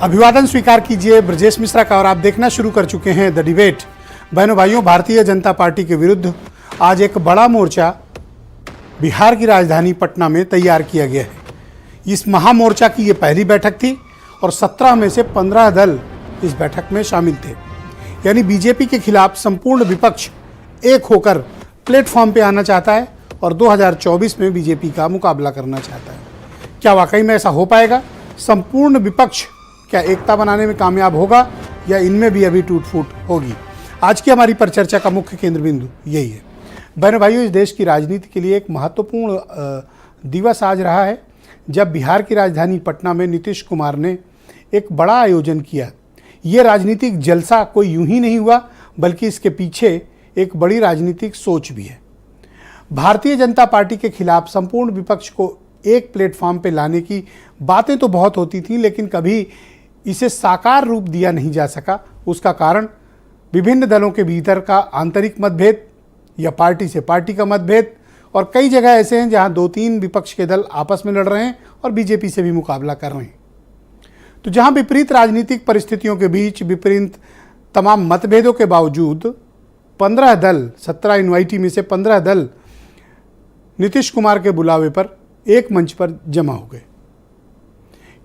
अभिवादन स्वीकार कीजिए ब्रजेश मिश्रा का और आप देखना शुरू कर चुके हैं द डिबेट। बहनों भाइयों, भारतीय जनता पार्टी के विरुद्ध आज एक बड़ा मोर्चा बिहार की राजधानी पटना में तैयार किया गया है। इस महामोर्चा की ये पहली बैठक थी और 17 में से 15 दल इस बैठक में शामिल थे। यानी बीजेपी के खिलाफ संपूर्ण विपक्ष एक होकर प्लेटफॉर्म पे आना चाहता है और 2024 में बीजेपी का मुकाबला करना चाहता है। क्या वाकई में ऐसा हो पाएगा? संपूर्ण विपक्ष क्या एकता बनाने में कामयाब होगा या इनमें भी अभी टूट फूट होगी? आज की हमारी परिचर्चा का मुख्य केंद्र बिंदु यही है। बहनों भाइयों, इस देश की राजनीति के लिए एक महत्वपूर्ण दिवस आज रहा है जब बिहार की राजधानी पटना में नीतीश कुमार ने एक बड़ा आयोजन किया। ये राजनीतिक जलसा कोई यूं ही नहीं हुआ, बल्कि इसके पीछे एक बड़ी राजनीतिक सोच भी है। भारतीय जनता पार्टी के खिलाफ संपूर्ण विपक्ष को एक प्लेटफॉर्म पे लाने की बातें तो बहुत होती थी, लेकिन कभी इसे साकार रूप दिया नहीं जा सका। उसका कारण विभिन्न दलों के भीतर का आंतरिक मतभेद या पार्टी से पार्टी का मतभेद, और कई जगह ऐसे हैं जहां 2-3 विपक्ष के दल आपस में लड़ रहे हैं और बीजेपी से भी मुकाबला कर रहे हैं। तो जहां विपरीत राजनीतिक परिस्थितियों के बीच विपरीत तमाम मतभेदों के बावजूद 15 दल, 17 इनवाइटी में से 15 दल नीतीश कुमार के बुलावे पर एक मंच पर जमा हो गए।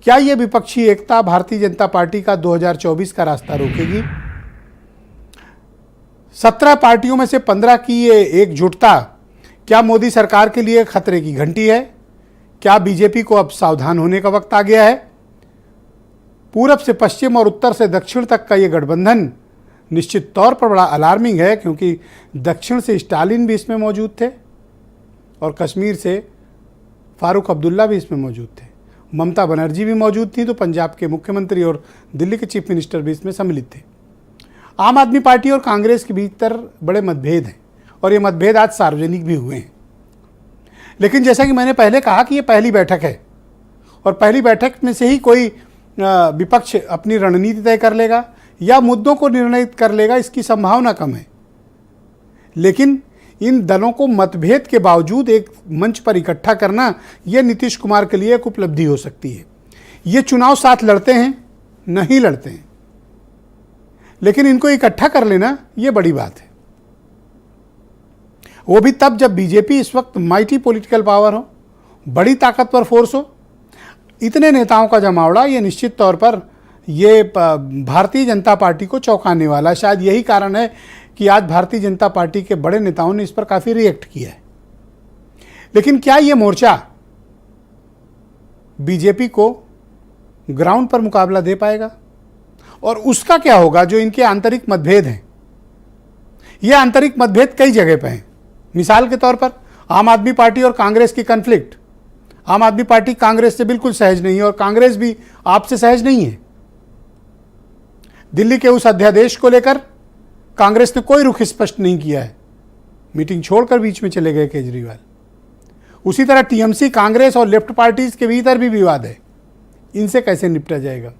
क्या यह विपक्षी एकता भारतीय जनता पार्टी का 2024 का रास्ता रोकेगी? 17 पार्टियों में से 15 की ये एकजुटता क्या मोदी सरकार के लिए खतरे की घंटी है? क्या बीजेपी को अब सावधान होने का वक्त आ गया है? पूरब से पश्चिम और उत्तर से दक्षिण तक का ये गठबंधन निश्चित तौर पर बड़ा अलार्मिंग है, क्योंकि दक्षिण से स्टालिन भी इसमें मौजूद थे और कश्मीर से फारूक अब्दुल्ला भी इसमें मौजूद थे। ममता बनर्जी भी मौजूद थी, तो पंजाब के मुख्यमंत्री और दिल्ली के चीफ मिनिस्टर भी इसमें सम्मिलित थे। आम आदमी पार्टी और कांग्रेस के भीतर बड़े मतभेद हैं और ये मतभेद आज सार्वजनिक भी हुए हैं। लेकिन जैसा कि मैंने पहले कहा कि ये पहली बैठक है और पहली बैठक में से ही कोई विपक्ष अपनी रणनीति तय कर लेगा या मुद्दों को निर्णित कर लेगा, इसकी संभावना कम है। लेकिन इन दलों को मतभेद के बावजूद एक मंच पर इकट्ठा करना, यह नीतीश कुमार के लिए एक उपलब्धि हो सकती है। ये चुनाव साथ लड़ते हैं, नहीं लड़ते हैं, लेकिन इनको इकट्ठा कर लेना यह बड़ी बात है। वो भी तब जब बीजेपी इस वक्त माइटी पॉलिटिकल पावर हो, बड़ी ताकतवर फोर्स हो। इतने नेताओं का जमावड़ा ये निश्चित तौर पर ये भारतीय जनता पार्टी को चौंकाने वाला। शायद यही कारण है कि आज भारतीय जनता पार्टी के बड़े नेताओं ने इस पर काफी रिएक्ट किया है। लेकिन क्या ये मोर्चा बीजेपी को ग्राउंड पर मुकाबला दे पाएगा? और उसका क्या होगा जो इनके आंतरिक मतभेद हैं? ये आंतरिक मतभेद कई जगह पे हैं। मिसाल के तौर पर आम आदमी पार्टी और कांग्रेस की कन्फ्लिक्ट। आम आदमी पार्टी कांग्रेस से बिल्कुल सहज नहीं है और कांग्रेस भी आपसे सहज नहीं है। दिल्ली के उस अध्यादेश को लेकर कांग्रेस ने कोई रुख स्पष्ट नहीं किया है, मीटिंग छोड़कर बीच में चले गए केजरीवाल। उसी तरह टीएमसी, कांग्रेस और लेफ्ट पार्टीज के भीतर भी विवाद है। इनसे कैसे निपटा जाएगा?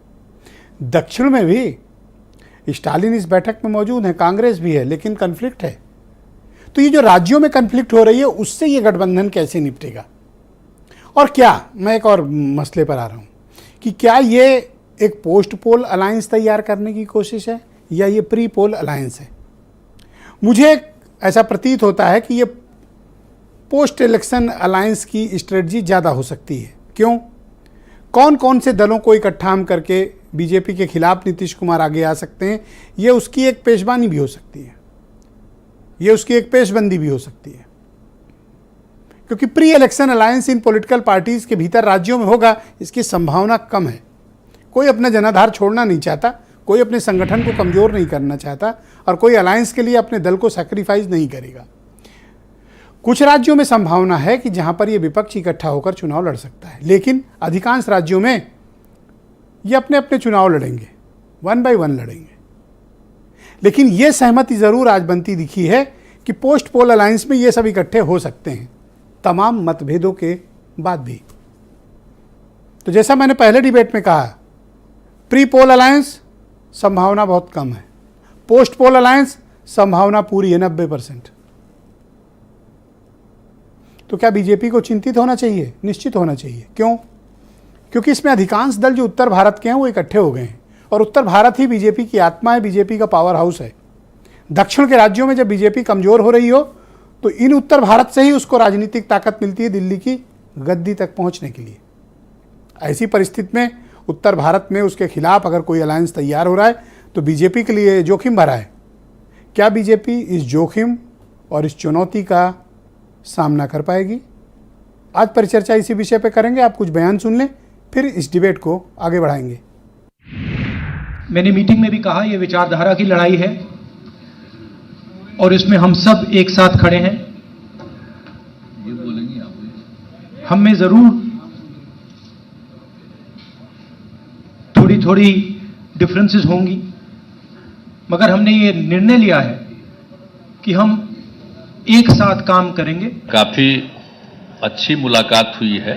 दक्षिण में भी स्टालिन इस बैठक में मौजूद है, कांग्रेस भी है, लेकिन कन्फ्लिक्ट है। तो ये जो राज्यों में कन्फ्लिक्ट हो रही है, उससे ये गठबंधन कैसे निपटेगा? और क्या, मैं एक और मसले पर आ रहा हूं कि क्या ये एक पोस्ट पोल अलायंस तैयार करने की कोशिश है या ये प्री पोल अलायंस है? मुझे ऐसा प्रतीत होता है कि ये पोस्ट इलेक्शन अलायंस की स्ट्रेटजी ज़्यादा हो सकती है। क्यों? कौन कौन से दलों को इकट्ठा हम करके बीजेपी के खिलाफ नीतीश कुमार आगे आ सकते हैं, ये उसकी एक पेशबानी भी हो सकती है, ये उसकी एक पेशबंदी भी हो सकती है। क्योंकि प्री इलेक्शन अलायंस इन पॉलिटिकल पार्टीज के भीतर राज्यों में होगा, इसकी संभावना कम है। कोई अपना जनाधार छोड़ना नहीं चाहता, कोई अपने संगठन को कमजोर नहीं करना चाहता और कोई अलायंस के लिए अपने दल को सैक्रिफाइस नहीं करेगा। कुछ राज्यों में संभावना है कि जहां पर यह विपक्ष इकट्ठा होकर चुनाव लड़ सकता है, लेकिन अधिकांश राज्यों में ये अपने अपने चुनाव लड़ेंगे, 1 by 1 लड़ेंगे। लेकिन यह सहमति जरूर आज बनती दिखी है कि पोस्ट पोल अलायंस में ये सब इकट्ठे हो सकते हैं, तमाम मतभेदों के बाद भी। तो जैसा मैंने पहले डिबेट में कहा, प्री पोल अलायंस संभावना बहुत कम है, पोस्ट पोल अलायंस संभावना पूरी है 90%। तो क्या बीजेपी को चिंतित होना चाहिए? निश्चित होना चाहिए। क्यों? क्योंकि इसमें अधिकांश दल जो उत्तर भारत के हैं वो इकट्ठे हो गए हैं और उत्तर भारत ही बीजेपी की आत्मा है, बीजेपी का पावर हाउस है। दक्षिण के राज्यों में जब बीजेपी कमजोर हो रही हो तो इन उत्तर भारत से ही उसको राजनीतिक ताकत मिलती है दिल्ली की गद्दी तक पहुंचने के लिए। ऐसी परिस्थिति में उत्तर भारत में उसके खिलाफ अगर कोई अलायंस तैयार हो रहा है तो बीजेपी के लिए जोखिम भरा है। क्या बीजेपी इस जोखिम और इस चुनौती का सामना कर पाएगी? आज परिचर्चा इसी विषय पर करेंगे। आप कुछ बयान सुन लें, फिर इस डिबेट को आगे बढ़ाएंगे। मैंने मीटिंग में भी कहा, यह विचारधारा की लड़ाई है और इसमें हम सब एक साथ खड़े हैं। ये बोलेंगे आप, हम में जरूर थोड़ी थोड़ी डिफरेंसेस होंगी, मगर हमने ये निर्णय लिया है कि हम एक साथ काम करेंगे। काफी अच्छी मुलाकात हुई है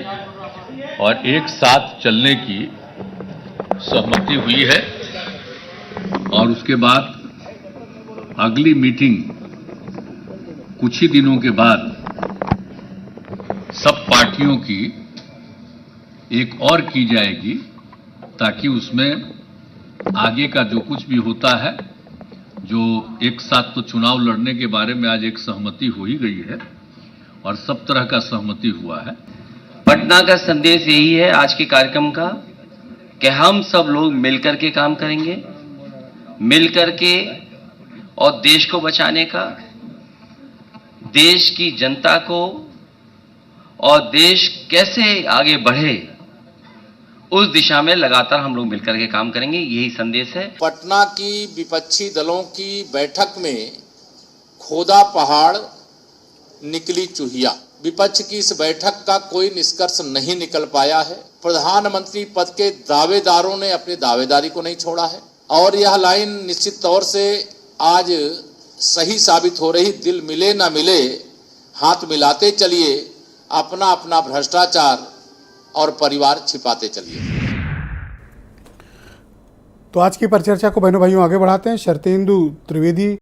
और एक साथ चलने की सहमति हुई है और उसके बाद अगली मीटिंग कुछ ही दिनों के बाद सब पार्टियों की एक और की जाएगी ताकि उसमें आगे का जो कुछ भी होता है, जो एक साथ तो चुनाव लड़ने के बारे में आज एक सहमति हो ही गई है और सब तरह का सहमति हुआ है। पटना का संदेश यही है आज के कार्यक्रम का कि हम सब लोग मिलकर के काम करेंगे, मिलकर के, और देश को बचाने का, देश की जनता को और देश कैसे आगे बढ़े उस दिशा में लगातार हम लोग मिलकर के काम करेंगे। यही संदेश है। पटना की विपक्षी दलों की बैठक में खोदा पहाड़ निकली चूहिया। विपक्ष की इस बैठक का कोई निष्कर्ष नहीं निकल पाया है। प्रधानमंत्री पद के दावेदारों ने अपनी दावेदारी को नहीं छोड़ा है और यह लाइन निश्चित तौर से आज सही साबित हो रही। दिल मिले ना मिले, हाथ मिलाते चलिए, अपना अपना भ्रष्टाचार और परिवार छिपाते चलिए। तो आज की परिचर्चा को बहनों भाइयों आगे बढ़ाते हैं। शरतेंदु त्रिवेदी